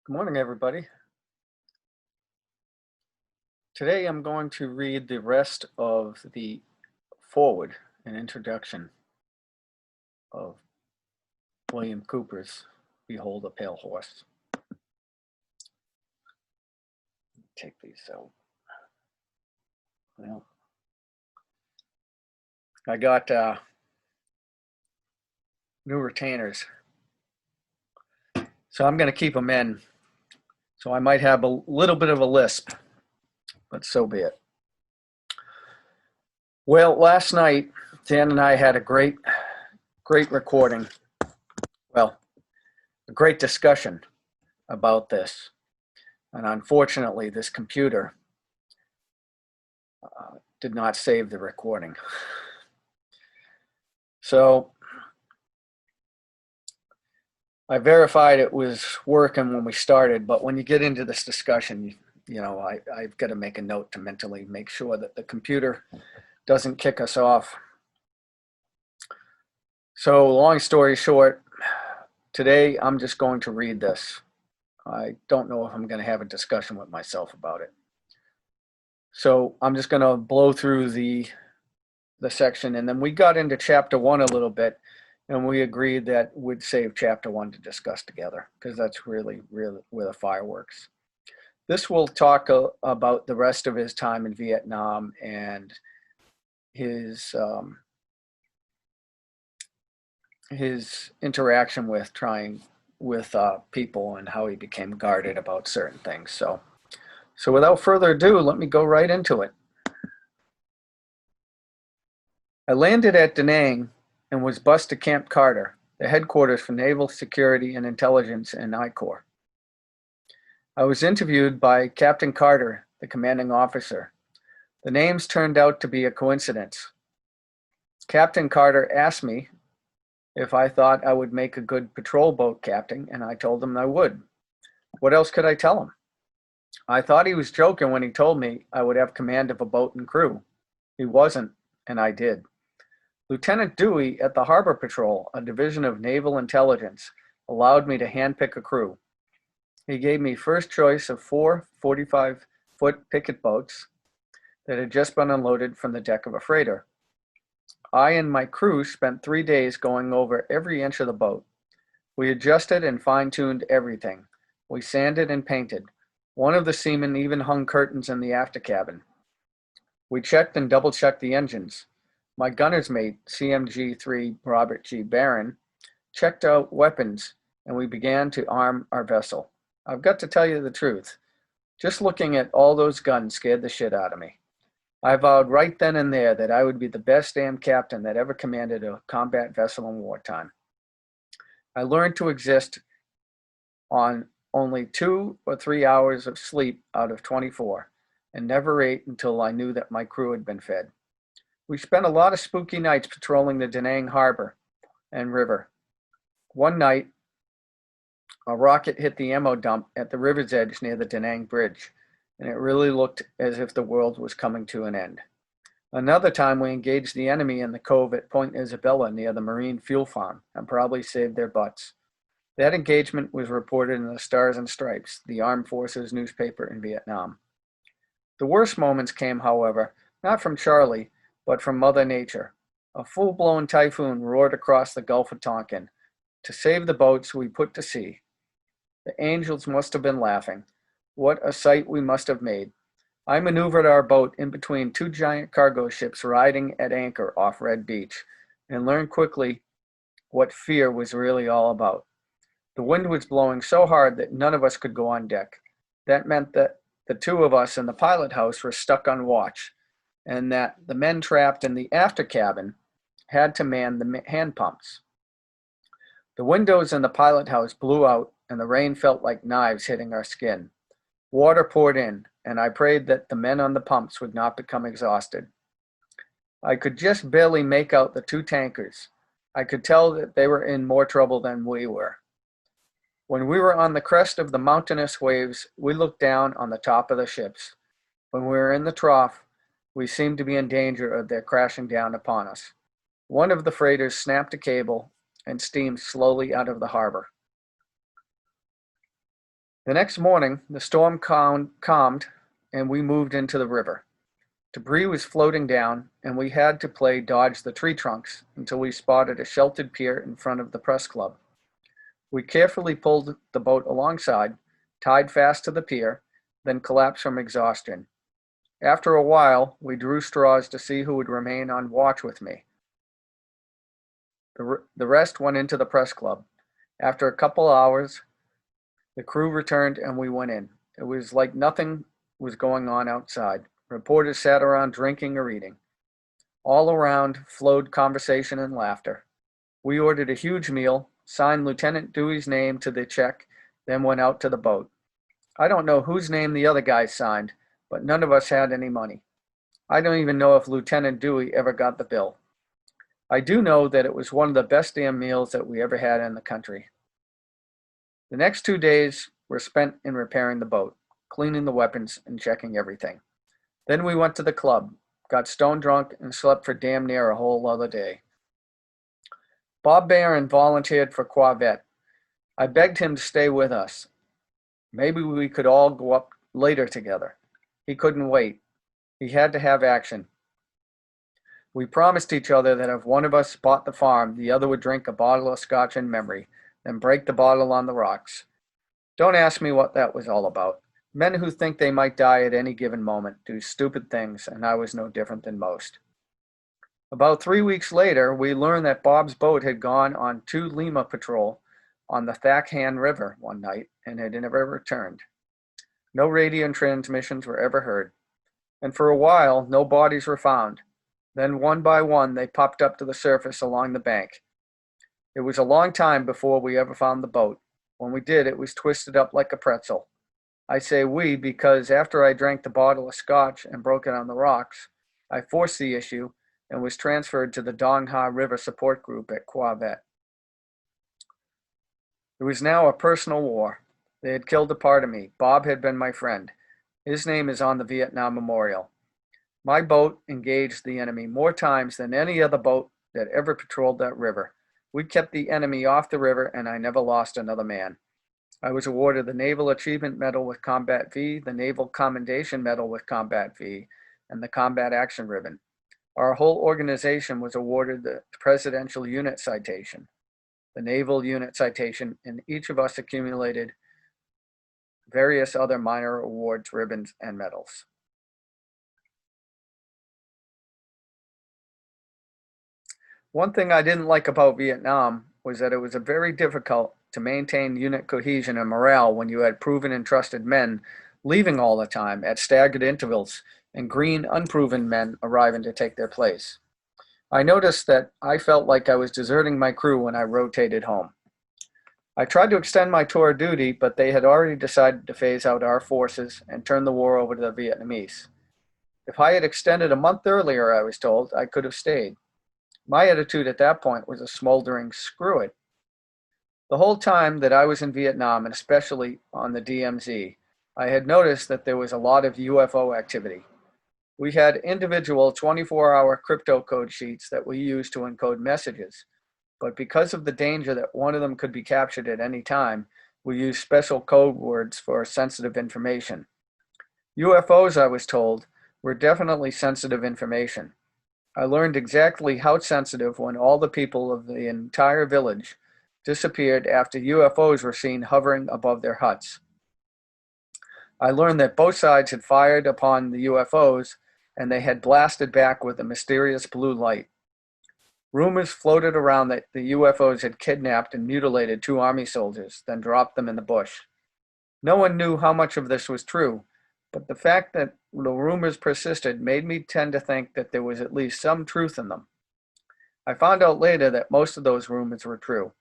Good morning, everybody. Today I'm going to read the rest of the foreword, an introduction of William Cooper's Behold a Pale Horse. Take these out. Well, I got new retainers, so I'm going to keep them in. So I might have a little bit of a lisp, but so be it. Well, last night, Dan and I had a great recording. Well, a great discussion about this. And unfortunately, this computer did not save the recording. So I verified it was working when we started, but when you get into this discussion, I've got to make a note to mentally make sure that the computer doesn't kick us off. So long story short, today I'm just going to read this. I don't know if I'm going to have a discussion with myself about it. So I'm just going to blow through the section, and then we got into chapter 1 a little bit, and we agreed that we'd save chapter 1 to discuss together, because that's really where the fireworks. This will talk about the rest of his time in Vietnam and his interaction with people and how he became guarded about certain things. So without further ado, let me go right into it. I landed at Da Nang and was bused to Camp Carter, the headquarters for Naval Security and Intelligence in I Corps. I was interviewed by Captain Carter, the commanding officer. The names turned out to be a coincidence. Captain Carter asked me if I thought I would make a good patrol boat captain, and I told him I would. What else could I tell him? I thought he was joking when he told me I would have command of a boat and crew. He wasn't, and I did. Lieutenant Dawei at the Harbor Patrol, a division of Naval Intelligence, allowed me to handpick a crew. He gave me first choice of 4 45-foot picket boats that had just been unloaded from the deck of a freighter. I and my crew spent 3 days going over every inch of the boat. We adjusted and fine-tuned everything. We sanded and painted. One of the seamen even hung curtains in the after cabin. We checked and double-checked the engines. My gunner's mate, CMG-3 Robert G. Barron, checked out weapons, and we began to arm our vessel. I've got to tell you the truth. Just looking at all those guns scared the shit out of me. I vowed right then and there that I would be the best damn captain that ever commanded a combat vessel in wartime. I learned to exist on only 2 or 3 hours of sleep out of 24, and never ate until I knew that my crew had been fed. We spent a lot of spooky nights patrolling the Da Nang Harbor and river. One night, a rocket hit the ammo dump at the river's edge near the Da Nang Bridge, and it really looked as if the world was coming to an end. Another time, we engaged the enemy in the cove at Point Isabella near the Marine Fuel Farm and probably saved their butts. That engagement was reported in the Stars and Stripes, the Armed Forces newspaper in Vietnam. The worst moments came, however, not from Charlie, but from Mother Nature. A full-blown typhoon roared across the Gulf of Tonkin. To save the boats, we put to sea. The angels must have been laughing. What a sight we must have made. I maneuvered our boat in between 2 giant cargo ships riding at anchor off Red Beach, and learned quickly what fear was really all about. The wind was blowing so hard that none of us could go on deck. That meant that the 2 of us in the pilot house were stuck on watch, and that the men trapped in the after cabin had to man the hand pumps. The windows in the pilot house blew out, and the rain felt like knives hitting our skin. Water poured in, and I prayed that the men on the pumps would not become exhausted. I could just barely make out the 2 tankers. I could tell that they were in more trouble than we were. When we were on the crest of the mountainous waves, we looked down on the top of the ships. When we were in the trough, we seemed to be in danger of their crashing down upon us. One of the freighters snapped a cable and steamed slowly out of the harbor. The next morning, the storm calmed and we moved into the river. Debris was floating down, and we had to play dodge the tree trunks until we spotted a sheltered pier in front of the press club. We carefully pulled the boat alongside, tied fast to the pier, then collapsed from exhaustion. After a while, we drew straws to see who would remain on watch with me. The rest went into the press club. After a couple hours, the crew returned and we went in. It was like nothing was going on outside. Reporters sat around drinking or eating. All around flowed conversation and laughter. We ordered a huge meal, signed Lieutenant Dewey's name to the check, then went out to the boat. I don't know whose name the other guys signed, but none of us had any money. I don't even know if Lieutenant Dewey ever got the bill. I do know that it was one of the best damn meals that we ever had in the country. The next 2 days were spent in repairing the boat, cleaning the weapons, and checking everything. Then we went to the club, got stone drunk, and slept for damn near a whole other day. Bob Barron volunteered for Quavet. I begged him to stay with us. Maybe we could all go up later together. He couldn't wait. He had to have action. We promised each other that if one of us bought the farm, the other would drink a bottle of scotch in memory, then break the bottle on the rocks. Don't ask me what that was all about. Men who think they might die at any given moment do stupid things, and I was no different than most. About 3 weeks later, we learned that Bob's boat had gone on 2 Lima patrol on the Thakhan River one night and had never returned. No radio transmissions were ever heard, and for a while, no bodies were found. Then one by one, they popped up to the surface along the bank. It was a long time before we ever found the boat. When we did, it was twisted up like a pretzel. I say we because after I drank the bottle of scotch and broke it on the rocks, I forced the issue and was transferred to the Dongha River Support Group at Quavet. It was now a personal war. They had killed a part of me. Bob had been my friend. His name is on the Vietnam Memorial. My boat engaged the enemy more times than any other boat that ever patrolled that river. We kept the enemy off the river, and I never lost another man. I was awarded the Naval Achievement Medal with Combat V, the Naval Commendation Medal with Combat V, and the Combat Action Ribbon. Our whole organization was awarded the Presidential Unit Citation, the Naval Unit Citation, and each of us accumulated various other minor awards, ribbons, and medals. One thing I didn't like about Vietnam was that it was very difficult to maintain unit cohesion and morale when you had proven and trusted men leaving all the time at staggered intervals and green, unproven men arriving to take their place. I noticed that I felt like I was deserting my crew when I rotated home. I tried to extend my tour of duty, but they had already decided to phase out our forces and turn the war over to the Vietnamese. If I had extended a month earlier, I was told, I could have stayed. My attitude at that point was a smoldering screw it. The whole time that I was in Vietnam, and especially on the DMZ, I had noticed that there was a lot of UFO activity. We had individual 24-hour crypto code sheets that we used to encode messages, but because of the danger that one of them could be captured at any time, we used special code words for sensitive information. UFOs, I was told, were definitely sensitive information. I learned exactly how sensitive when all the people of the entire village disappeared after UFOs were seen hovering above their huts. I learned that both sides had fired upon the UFOs and they had blasted back with a mysterious blue light. Rumors floated around that the UFOs had kidnapped and mutilated 2 Army soldiers, then dropped them in the bush. No one knew how much of this was true, but the fact that the rumors persisted made me tend to think that there was at least some truth in them. I found out later that most of those rumors were true.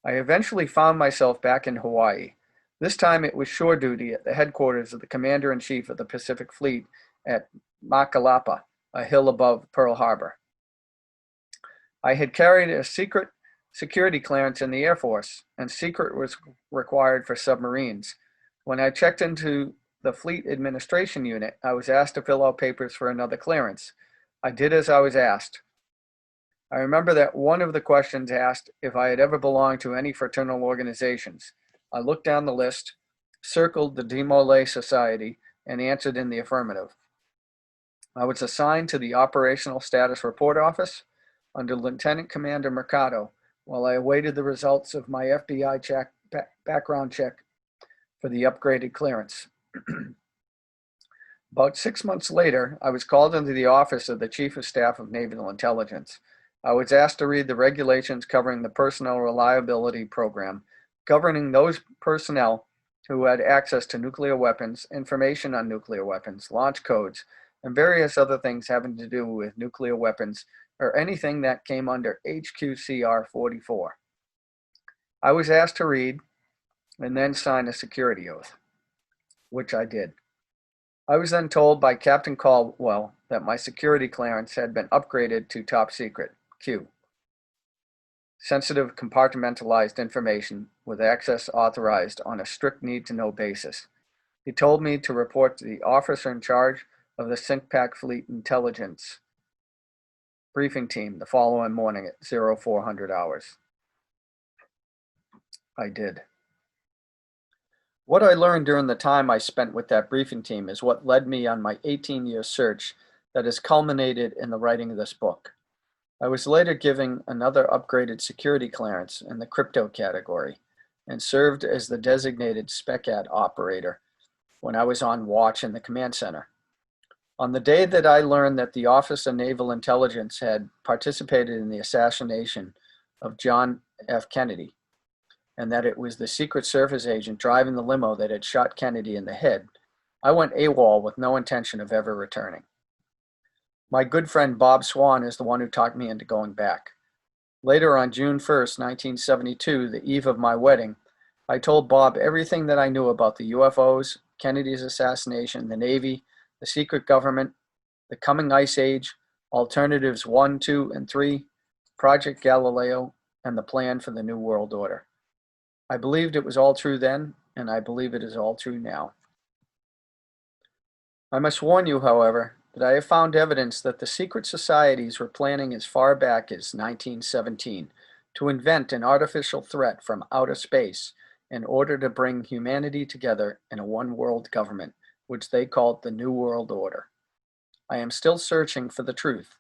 I eventually found myself back in Hawaii. This time it was shore duty at the headquarters of the Commander-in-Chief of the Pacific Fleet at Makalapa, a hill above Pearl Harbor. I had carried a secret security clearance in the Air Force, and secret was required for submarines. When I checked into the Fleet Administration Unit, I was asked to fill out papers for another clearance. I did as I was asked. I remember that one of the questions asked if I had ever belonged to any fraternal organizations. I looked down the list. circled the Dawei Society, and answered in the affirmative. I was assigned to the Operational Status Report Office under Lieutenant Commander Mercado while I awaited the results of my FBI background check for the upgraded clearance. About 6 months later, I was called into the office of the Chief of Staff of Naval Intelligence. I was asked to read the regulations covering the Personnel Reliability Program, governing those personnel who had access to nuclear weapons, information on nuclear weapons, launch codes, and various other things having to do with nuclear weapons or anything that came under HQCR 44. I was asked to read and then sign a security oath, which I did. I was then told by Captain Caldwell that my security clearance had been upgraded to top secret, Q. Sensitive compartmentalized information with access authorized on a strict need-to-know basis. He told me to report to the officer in charge of the SINCPAC Fleet Intelligence briefing team the following morning at 0400 hours. I did. What I learned during the time I spent with that briefing team is what led me on my 18-year search that has culminated in the writing of this book. I was later given another upgraded security clearance in the crypto category and served as the designated SPECAD operator when I was on watch in the command center. On the day that I learned that the Office of Naval Intelligence had participated in the assassination of John F. Kennedy, and that it was the Secret Service agent driving the limo that had shot Kennedy in the head, I went AWOL with no intention of ever returning. My good friend Bob Swan is the one who talked me into going back. Later on June 1st, 1972, the eve of my wedding, I told Bob everything that I knew about the UFOs, Kennedy's assassination, the Navy, the secret government, the coming Ice Age, Alternatives 1, 2, and 3, Project Galileo, and the plan for the New World Order. I believed it was all true then, and I believe it is all true now. I must warn you, however, that I have found evidence that the secret societies were planning as far back as 1917 to invent an artificial threat from outer space in order to bring humanity together in a one-world government, which they called the New World Order. I am still searching for the truth.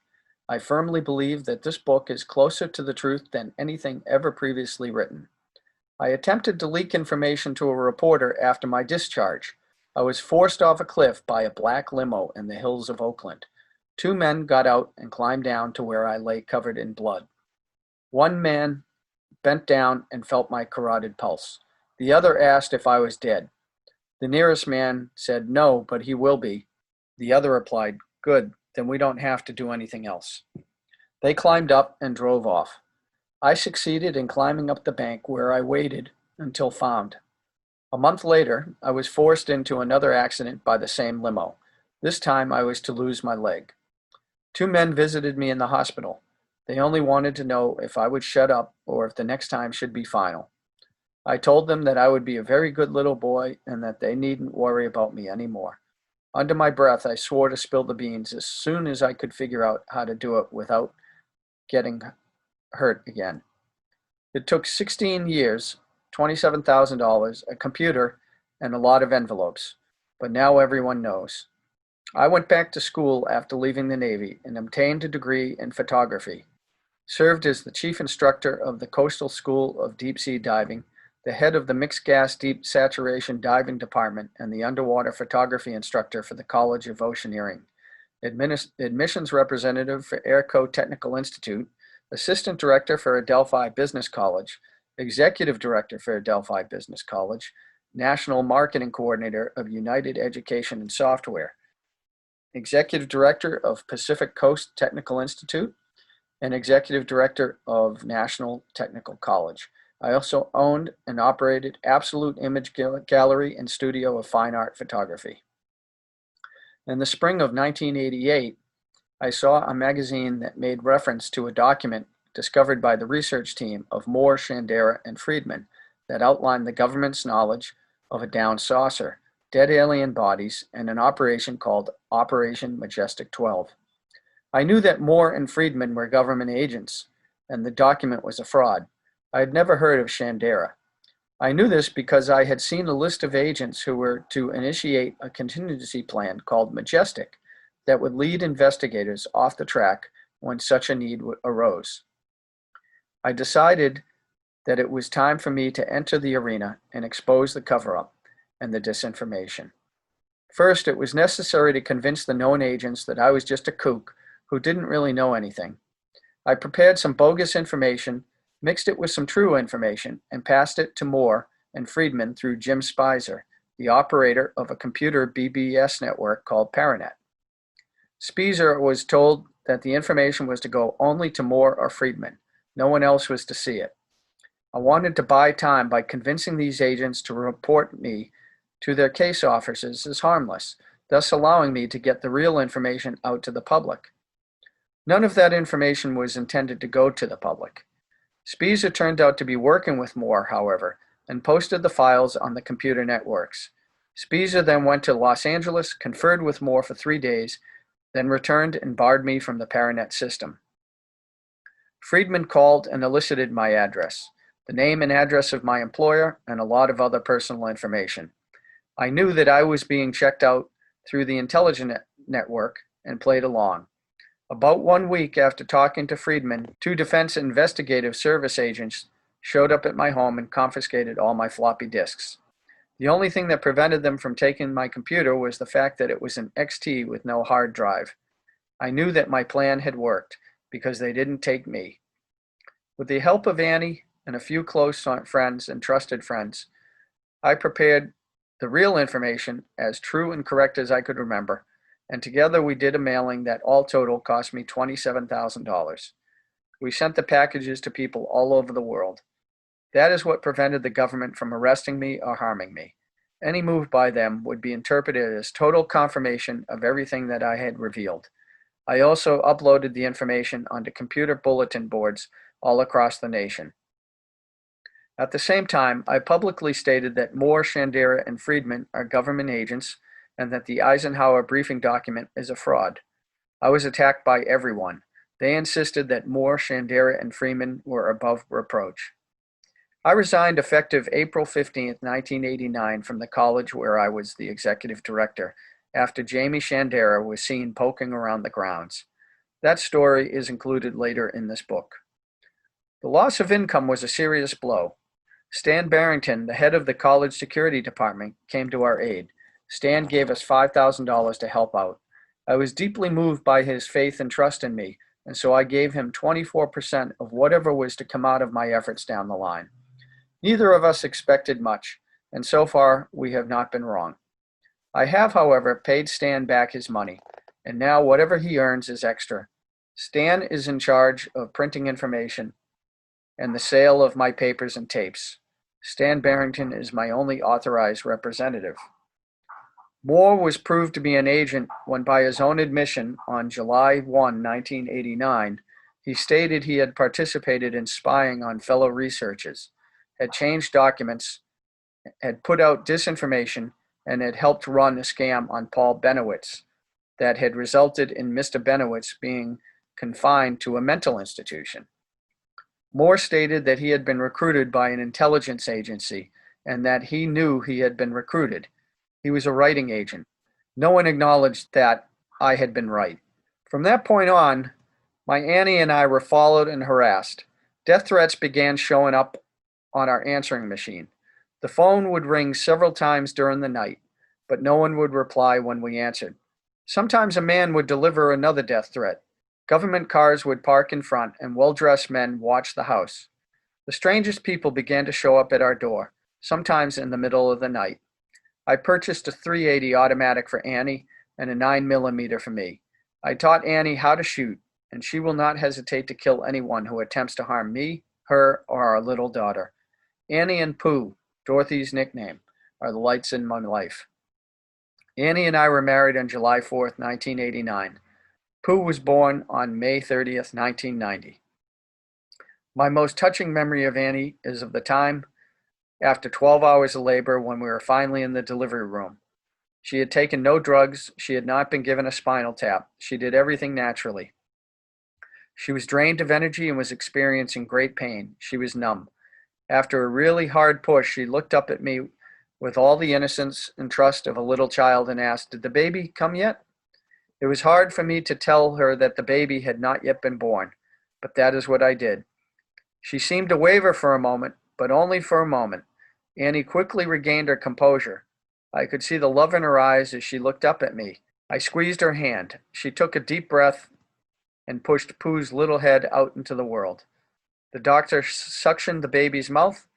I firmly believe that this book is closer to the truth than anything ever previously written. I attempted to leak information to a reporter after my discharge. I was forced off a cliff by a black limo in the hills of Oakland. 2 men got out and climbed down to where I lay covered in blood. One man bent down and felt my carotid pulse. The other asked if I was dead. The nearest man said, "No, but he will be." The other replied, "Good, then we don't have to do anything else." They climbed up and drove off. I succeeded in climbing up the bank where I waited until found. A month later, I was forced into another accident by the same limo. This time I was to lose my leg. 2 men visited me in the hospital. They only wanted to know if I would shut up or if the next time should be final. I told them that I would be a very good little boy and that they needn't worry about me anymore. Under my breath, I swore to spill the beans as soon as I could figure out how to do it without getting hurt again. It took 16 years, $27,000, a computer, and a lot of envelopes, but now everyone knows. I went back to school after leaving the Navy and obtained a degree in photography, served as the chief instructor of the Coastal School of Deep Sea Diving, the head of the Mixed Gas Deep Saturation Diving Department, and the underwater photography instructor for the College of Oceaneering, admissions representative for Airco Technical Institute, assistant director for Adelphi Business College, executive director for Adelphi Business College, national marketing coordinator of United Education and Software, executive director of Pacific Coast Technical Institute, and executive director of National Technical College. I also owned and operated Absolute Image Gallery and Studio of Fine Art Photography. In the spring of 1988, I saw a magazine that made reference to a document discovered by the research team of Moore, Shandera, and Friedman that outlined the government's knowledge of a down saucer, dead alien bodies, and an operation called Operation Majestic 12. I knew that Moore and Friedman were government agents, and the document was a fraud. I had never heard of Shandera. I knew this because I had seen a list of agents who were to initiate a contingency plan called Majestic that would lead investigators off the track when such a need arose. I decided that it was time for me to enter the arena and expose the cover-up and the disinformation. First, it was necessary to convince the known agents that I was just a kook who didn't really know anything. I prepared some bogus information, mixed it with some true information, and passed it to Moore and Friedman through Jim Spicer, the operator of a computer BBS network called Paranet. Spicer was told that the information was to go only to Moore or Friedman. No one else was to see it. I wanted to buy time by convincing these agents to report me to their case officers as harmless, thus allowing me to get the real information out to the public. None of that information was intended to go to the public. Spicer turned out to be working with Moore, however, and posted the files on the computer networks. Spicer then went to Los Angeles, conferred with Moore for 3 days, then returned and barred me from the Paranet system. Friedman called and elicited my address, the name and address of my employer, and a lot of other personal information. I knew that I was being checked out through the intelligence network and played along. About 1 week after talking to Friedman, 2 Defense Investigative Service agents showed up at my home and confiscated all my floppy disks. The only thing that prevented them from taking my computer was the fact that it was an XT with no hard drive. I knew that my plan had worked because they didn't take me. With the help of Annie and a few close friends and trusted friends, I prepared the real information as true and correct as I could remember, and together we did a mailing that all total cost me $27,000. We sent the packages to people all over the world. That is what prevented the government from arresting me or harming me. Any move by them would be interpreted as total confirmation of everything that I had revealed. I also uploaded the information onto computer bulletin boards all across the nation. At the same time, I publicly stated that Moore, Shandera, and Friedman are government agents and that the Eisenhower briefing document is a fraud. I was attacked by everyone. They insisted that Moore, Shandera, and Friedman were above reproach. I resigned effective April 15, 1989 from the college where I was the executive director after Jamie Shandera was seen poking around the grounds. That story is included later in this book. The loss of income was a serious blow. Stan Barrington, the head of the college security department, came to our aid. Stan gave us $5,000 to help out. I was deeply moved by his faith and trust in me, and so I gave him 24% of whatever was to come out of my efforts down the line. Neither of us expected much, and so far we have not been wrong. I have, however, paid Stan back his money, and now whatever he earns is extra. Stan is in charge of printing information and the sale of my papers and tapes. Stan Barrington is my only authorized representative. Moore was proved to be an agent when, by his own admission, on July 1, 1989, he stated he had participated in spying on fellow researchers, had changed documents, had put out disinformation, and had helped run a scam on Paul Benowitz that had resulted in Mr. Benowitz being confined to a mental institution. Moore stated that he had been recruited by an intelligence agency and that he knew he had been recruited. He was a writing agent. No one acknowledged that I had been right. From that point on, my Annie and I were followed and harassed. Death threats began showing up on our answering machine. The phone would ring several times during the night, but no one would reply when we answered. Sometimes a man would deliver another death threat. Government cars would park in front, and well-dressed men watched the house. The strangest people began to show up at our door, sometimes in the middle of the night. I purchased a .380 automatic for Annie and a 9mm for me. I taught Annie how to shoot, and she will not hesitate to kill anyone who attempts to harm me, her, or our little daughter. Annie and Pooh, Dorothy's nickname, are the lights in my life. Annie and I were married on July 4th, 1989. Pooh was born on May 30th, 1990. My most touching memory of Annie is of the time after 12 hours of labor when we were finally in the delivery room. She had taken no drugs. She had not been given a spinal tap. She did everything naturally. She was drained of energy and was experiencing great pain. She was numb. After a really hard push, she looked up at me with all the innocence and trust of a little child and asked, "Did the baby come yet?" It was hard for me to tell her that the baby had not yet been born, but that is what I did. She seemed to waver for a moment, but only for a moment. Annie quickly regained her composure. I could see the love in her eyes as she looked up at me. I squeezed her hand. She took a deep breath and pushed Pooh's little head out into the world. The doctor suctioned the baby's mouth.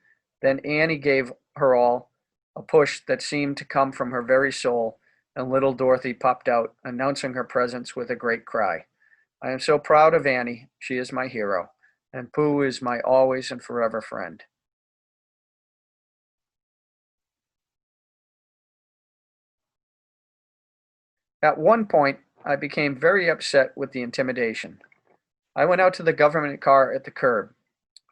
Then Annie gave her all, a push that seemed to come from her very soul, and little Dorothy popped out, announcing her presence with a great cry. I am so proud of Annie. She is my hero, and Pooh is my always and forever friend. At one point, I became very upset with the intimidation. I went out to the government car at the curb.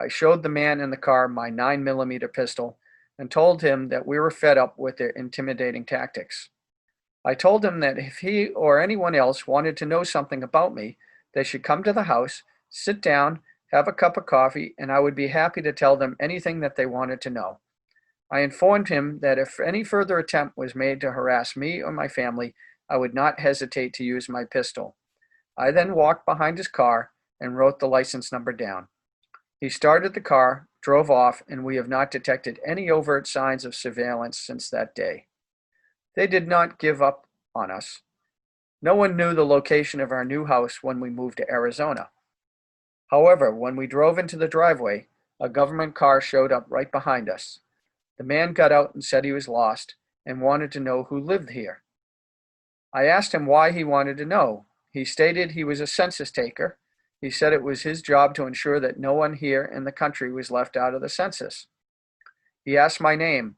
I showed the man in the car my 9mm pistol and told him that we were fed up with their intimidating tactics. I told him that if he or anyone else wanted to know something about me, they should come to the house, sit down, have a cup of coffee, and I would be happy to tell them anything that they wanted to know. I informed him that if any further attempt was made to harass me or my family, I would not hesitate to use my pistol. I then walked behind his car and wrote the license number down. He started the car, drove off, and we have not detected any overt signs of surveillance since that day. They did not give up on us. No one knew the location of our new house when we moved to Arizona. However, when we drove into the driveway, a government car showed up right behind us. The man got out and said he was lost and wanted to know who lived here. I asked him why he wanted to know. He stated he was a census taker. He said it was his job to ensure that no one here in the country was left out of the census. He asked my name.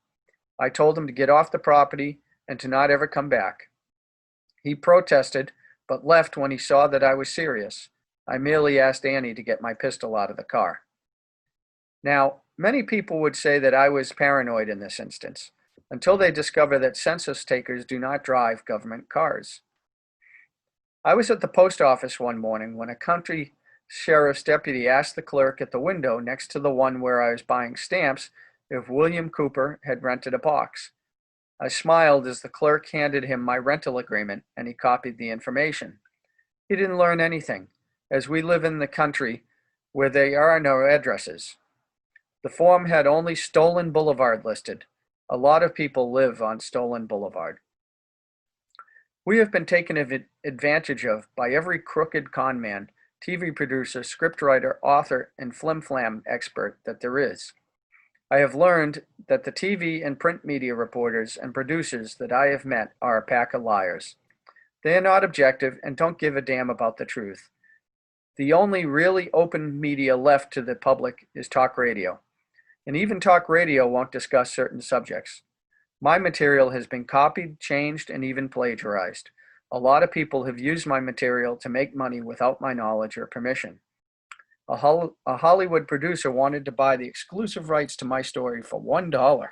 I told him to get off the property and to not ever come back. He protested, but left when he saw that I was serious. I merely asked Annie to get my pistol out of the car. Now, many people would say that I was paranoid in this instance, until they discover that census takers do not drive government cars. I was at the post office one morning when a country sheriff's deputy asked the clerk at the window next to the one where I was buying stamps if William Cooper had rented a box. I smiled as the clerk handed him my rental agreement and he copied the information. He didn't learn anything, as we live in the country where there are no addresses. The form had only Stolen Boulevard listed. A lot of people live on Stolen Boulevard. We have been taken advantage of by every crooked con man, TV producer, scriptwriter, author, and flim-flam expert that there is. I have learned that the TV and print media reporters and producers that I have met are a pack of liars. They are not objective and don't give a damn about the truth. The only really open media left to the public is talk radio. And even talk radio won't discuss certain subjects. My material has been copied, changed, and even plagiarized. A lot of people have used my material to make money without my knowledge or permission. A Hollywood producer wanted to buy the exclusive rights to my story for $1.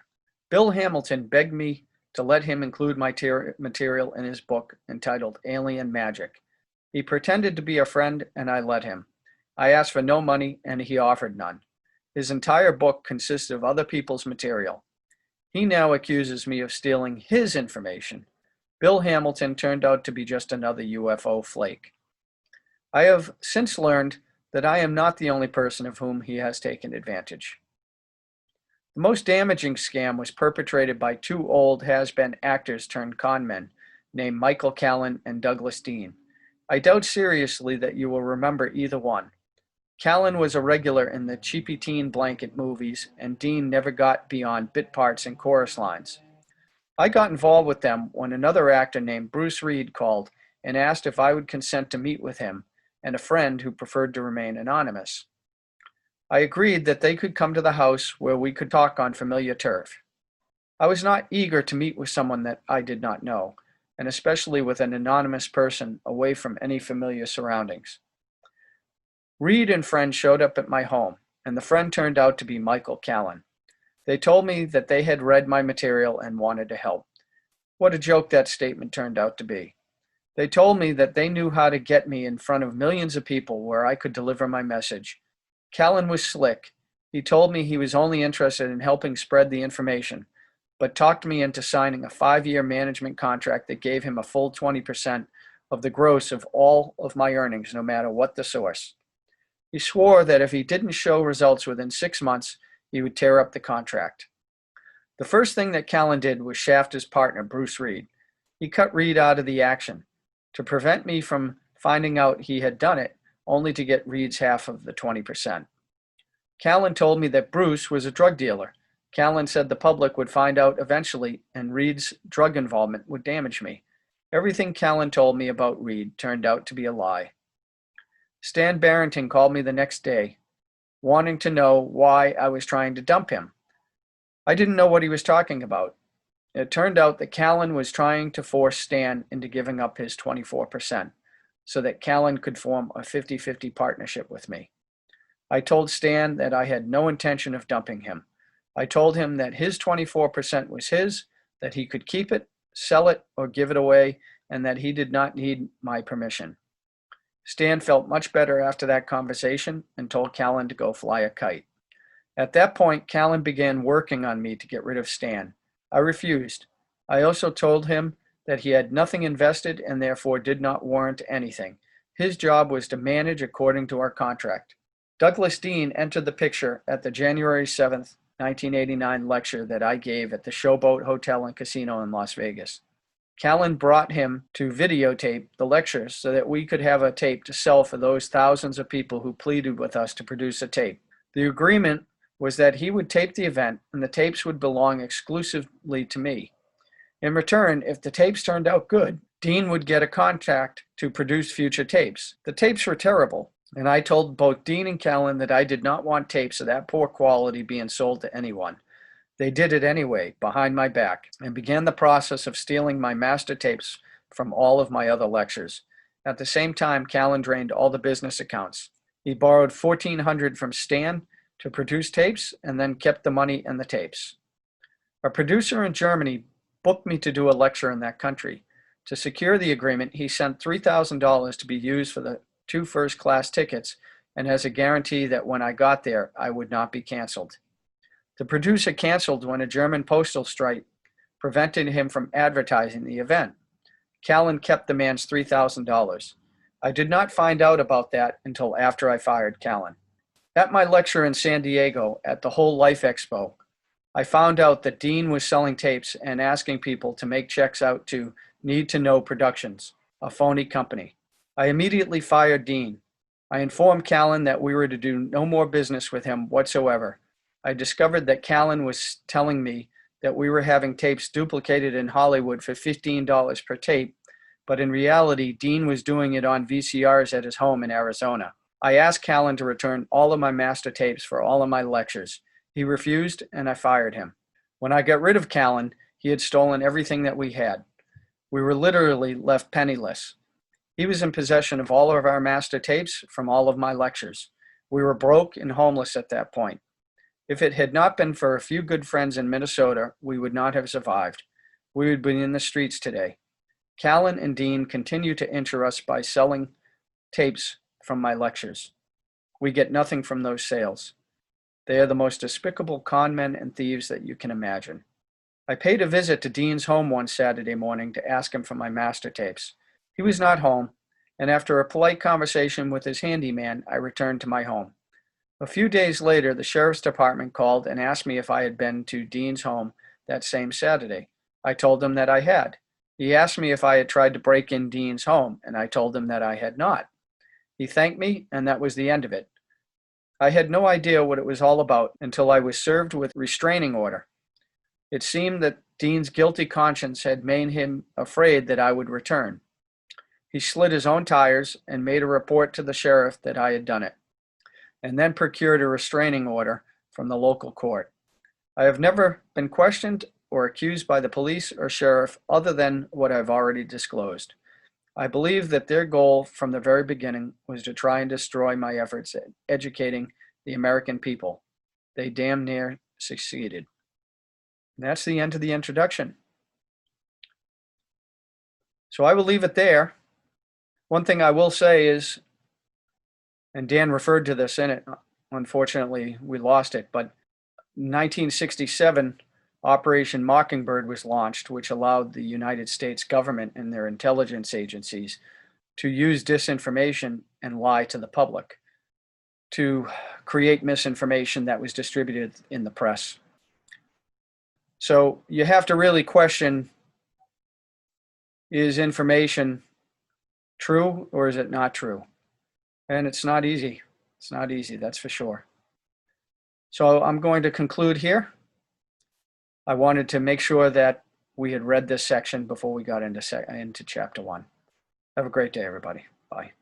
Bill Hamilton begged me to let him include my material in his book entitled Alien Magic. He pretended to be a friend, and I let him. I asked for no money, and he offered none. His entire book consisted of other people's material. He now accuses me of stealing his information. Bill Hamilton turned out to be just another UFO flake. I have since learned that I am not the only person of whom he has taken advantage. The most damaging scam was perpetrated by two old has-been actors turned conmen named Michael Callan and Douglas Dean. I doubt seriously that you will remember either one. Callan was a regular in the Cheapy Teen Blanket movies, and Dean never got beyond bit parts and chorus lines. I got involved with them when another actor named Bruce Reed called and asked if I would consent to meet with him and a friend who preferred to remain anonymous. I agreed that they could come to the house where we could talk on familiar turf. I was not eager to meet with someone that I did not know, and especially with an anonymous person away from any familiar surroundings. Reed and friend showed up at my home, and the friend turned out to be Michael Callan. They told me that they had read my material and wanted to help. What a joke that statement turned out to be. They told me that they knew how to get me in front of millions of people where I could deliver my message. Callan was slick. He told me he was only interested in helping spread the information, but talked me into signing a 5-year management contract that gave him a full 20% of the gross of all of my earnings, no matter what the source. He swore that if he didn't show results within 6 months, he would tear up the contract. The first thing that Callan did was shaft his partner, Bruce Reed. He cut Reed out of the action to prevent me from finding out he had done it, only to get Reed's half of the 20%. Callan told me that Bruce was a drug dealer. Callan said the public would find out eventually, and Reed's drug involvement would damage me. Everything Callan told me about Reed turned out to be a lie. Stan Barrington called me the next day, wanting to know why I was trying to dump him. I didn't know what he was talking about. It turned out that Callan was trying to force Stan into giving up his 24%, so that Callan could form a 50-50 partnership with me. I told Stan that I had no intention of dumping him. I told him that his 24% was his, that he could keep it, sell it, or give it away, and that he did not need my permission. Stan felt much better after that conversation and told Callan to go fly a kite. At that point, Callan began working on me to get rid of Stan. I refused. I also told him that he had nothing invested and therefore did not warrant anything. His job was to manage according to our contract. Douglas Dean entered the picture at the January 7th, 1989 lecture that I gave at the Showboat Hotel and Casino in Las Vegas. Callan brought him to videotape the lectures so that we could have a tape to sell for those thousands of people who pleaded with us to produce a tape. The agreement was that he would tape the event and the tapes would belong exclusively to me. In return, if the tapes turned out good, Dean would get a contract to produce future tapes. The tapes were terrible, and I told both Dean and Callan that I did not want tapes of that poor quality being sold to anyone. They did it anyway, behind my back, and began the process of stealing my master tapes from all of my other lectures. At the same time, Callan drained all the business accounts. He borrowed $1,400 from Stan to produce tapes and then kept the money and the tapes. A producer in Germany booked me to do a lecture in that country. To secure the agreement, he sent $3,000 to be used for the 2 first-class tickets and as a guarantee that when I got there, I would not be canceled. The producer canceled when a German postal strike prevented him from advertising the event. Callan kept the man's $3,000. I did not find out about that until after I fired Callan. At my lecture in San Diego at the Whole Life Expo, I found out that Dean was selling tapes and asking people to make checks out to Need to Know Productions, a phony company. I immediately fired Dean. I informed Callan that we were to do no more business with him whatsoever. I discovered that Callan was telling me that we were having tapes duplicated in Hollywood for $15 per tape, but in reality, Dean was doing it on VCRs at his home in Arizona. I asked Callan to return all of my master tapes for all of my lectures. He refused, and I fired him. When I got rid of Callan, he had stolen everything that we had. We were literally left penniless. He was in possession of all of our master tapes from all of my lectures. We were broke and homeless at that point. If it had not been for a few good friends in Minnesota, we would not have survived. We would be in the streets today. Callan and Dean continue to injure us by selling tapes from my lectures. We get nothing from those sales. They are the most despicable con men and thieves that you can imagine. I paid a visit to Dean's home one Saturday morning to ask him for my master tapes. He was not home, and after a polite conversation with his handyman, I returned to my home. A few days later, the sheriff's department called and asked me if I had been to Dean's home that same Saturday. I told them that I had. He asked me if I had tried to break in Dean's home, and I told him that I had not. He thanked me, and that was the end of it. I had no idea what it was all about until I was served with a restraining order. It seemed that Dean's guilty conscience had made him afraid that I would return. He slit his own tires and made a report to the sheriff that I had done it, and then procured a restraining order from the local court. I have never been questioned or accused by the police or sheriff other than what I've already disclosed. I believe that their goal from the very beginning was to try and destroy my efforts at educating the American people. They damn near succeeded. And that's the end of the introduction. So I will leave it there. One thing I will say is, and Dan referred to this in it, unfortunately, we lost it. But 1967, Operation Mockingbird was launched, which allowed the United States government and their intelligence agencies to use disinformation and lie to the public, to create misinformation that was distributed in the press. So you have to really question, is information true or is it not true? And it's not easy. It's not easy, that's for sure. So I'm going to conclude here. I wanted to make sure that we had read this section before we got into chapter 1. Have a great day, everybody. Bye.